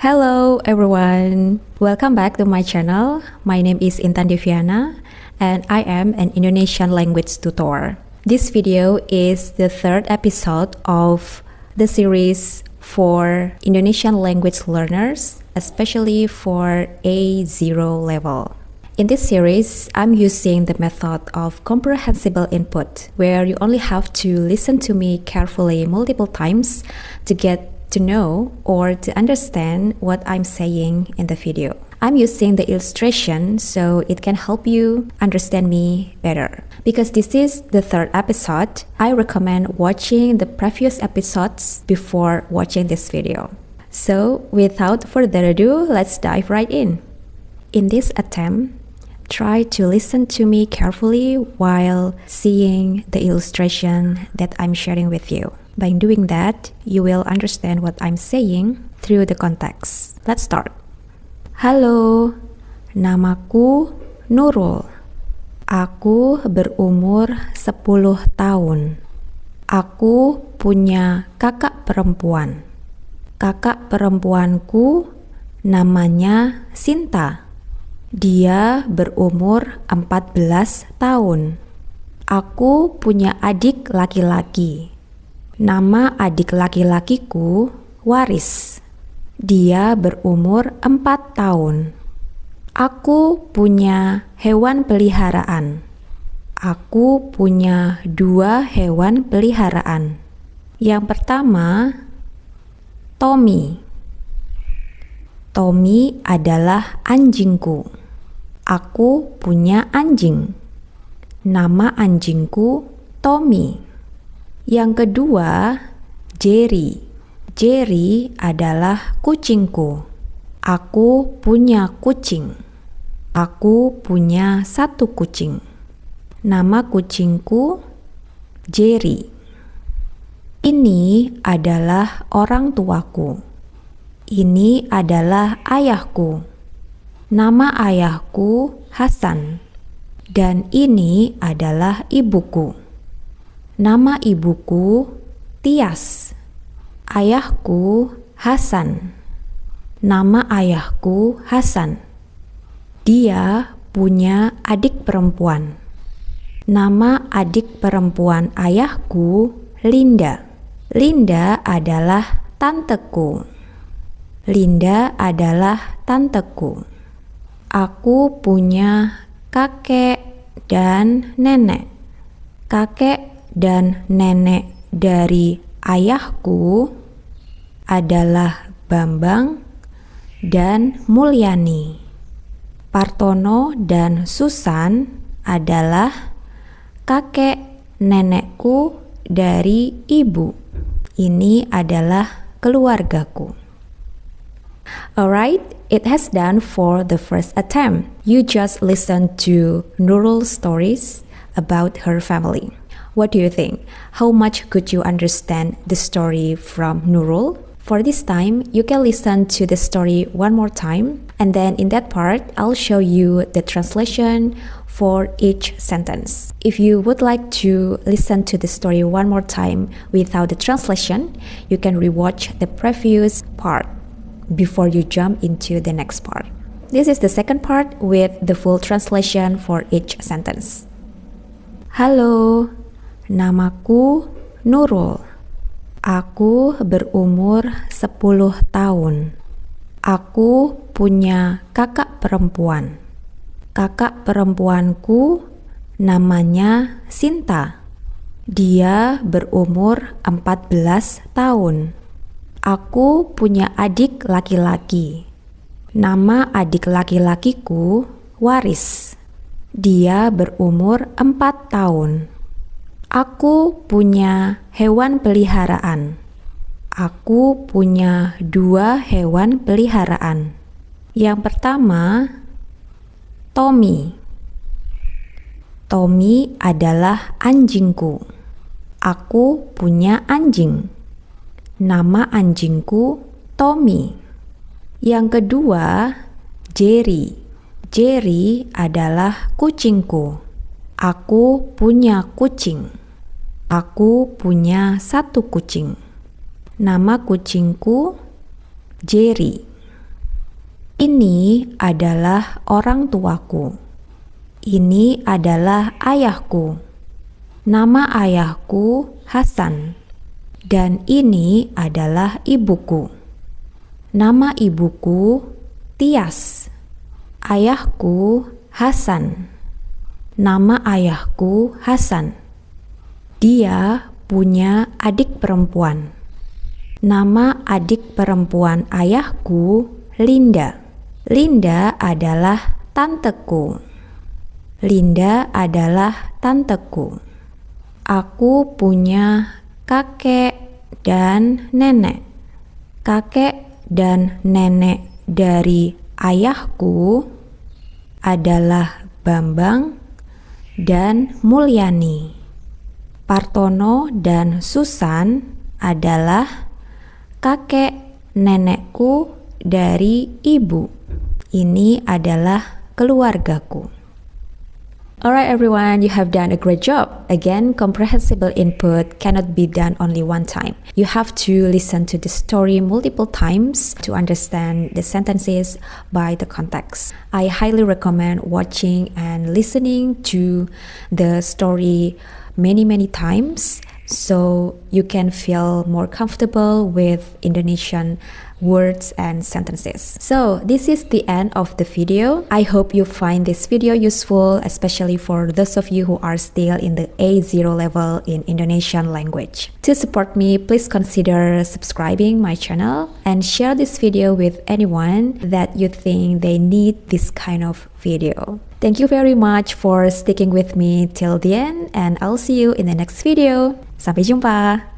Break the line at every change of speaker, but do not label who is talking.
Hello everyone, welcome back to my channel. My name is Intan Deviana and I am an Indonesian language tutor. This video is the third episode of the series for Indonesian language learners, especially for A0 level. In this series, I'm using the method of comprehensible input, where you only have to listen to me carefully multiple times to get to know or to understand what I'm saying in the video. I'm using the illustration so it can help you understand me better. Because this is the third episode, I recommend watching the previous episodes before watching this video. So without further ado, let's dive right in. In this attempt, try to listen to me carefully while seeing the illustration that I'm sharing with you. By doing that, you will understand what I'm saying through the context. Let's start. Halo, namaku Nurul. Aku berumur 10 tahun. Aku punya kakak perempuan. Kakak perempuanku namanya Sinta. Dia berumur 14 tahun. Aku punya adik laki-laki. Nama adik laki-lakiku Waris. Dia berumur 4 tahun. Aku punya hewan peliharaan. Aku punya 2 hewan peliharaan. Yang pertama, Tommy. Tommy adalah anjingku. Aku punya anjing. Nama anjingku Tommy. Yang kedua, Jerry. Jerry adalah kucingku. Aku punya kucing. Aku punya 1 kucing. Nama kucingku Jerry. Ini adalah orang tuaku. Ini adalah ayahku. Nama ayahku Hasan. Dan ini adalah ibuku. Nama ibuku Tias. Ayahku Hasan. Nama ayahku Hasan. Dia punya adik perempuan. Nama adik perempuan ayahku Linda. Linda adalah tanteku. Linda adalah tanteku. Aku punya kakek dan nenek. Kakek dan nenek dari ayahku adalah Bambang dan Mulyani. Partono dan Susan adalah kakek nenekku dari ibu. Ini adalah keluargaku. Alright, it has done for the first attempt. You just listen to Nurul's stories about her family. What do you think? How much could you understand the story from Nurul? For this time, you can listen to the story one more time, and then in that part, I'll show you the translation for each sentence. If you would like to listen to the story one more time without the translation, you can rewatch the previous part before you jump into the next part. This is the second part with the full translation for each sentence. Halo, namaku Nurul. Aku berumur 10 tahun. Aku punya kakak perempuan. Kakak perempuanku namanya Sinta. Dia berumur 14 tahun. Aku punya adik laki-laki. Nama adik laki-lakiku Waris. Dia berumur 4 tahun. Aku punya hewan peliharaan. Aku punya 2 hewan peliharaan. Yang pertama, Tommy. Tommy adalah anjingku. Aku punya anjing. Nama anjingku Tommy. Yang kedua, Jerry. Jerry adalah kucingku. Aku punya kucing. Aku punya 1 kucing. Nama kucingku Jerry. Ini adalah orang tuaku. Ini adalah ayahku. Nama ayahku Hasan. Dan ini adalah ibuku. Nama ibuku Tias. Ayahku Hasan. Nama ayahku Hasan. Dia punya adik perempuan. Nama adik perempuan ayahku Linda. Linda adalah tanteku. Linda adalah tanteku. Aku punya kakek dan nenek. Kakek dan nenek dari ayahku adalah Bambang dan Mulyani. Partono dan Susan adalah kakek nenekku dari ibu. Ini adalah keluargaku. Alright everyone, you have done a great job. Again, comprehensible input cannot be done only one time. You have to listen to the story multiple times to understand the sentences by the context. I highly recommend watching and listening to the story many times so you can feel more comfortable with Indonesian words and sentences. So this is the end of the video. I hope you find this video useful, especially for those of you who are still in the A0 level in Indonesian language. To support me, please consider subscribing my channel and share this video with anyone that you think they need this kind of video. Thank you very much for sticking with me till the end, and I'll see you in the next video. Sampai jumpa!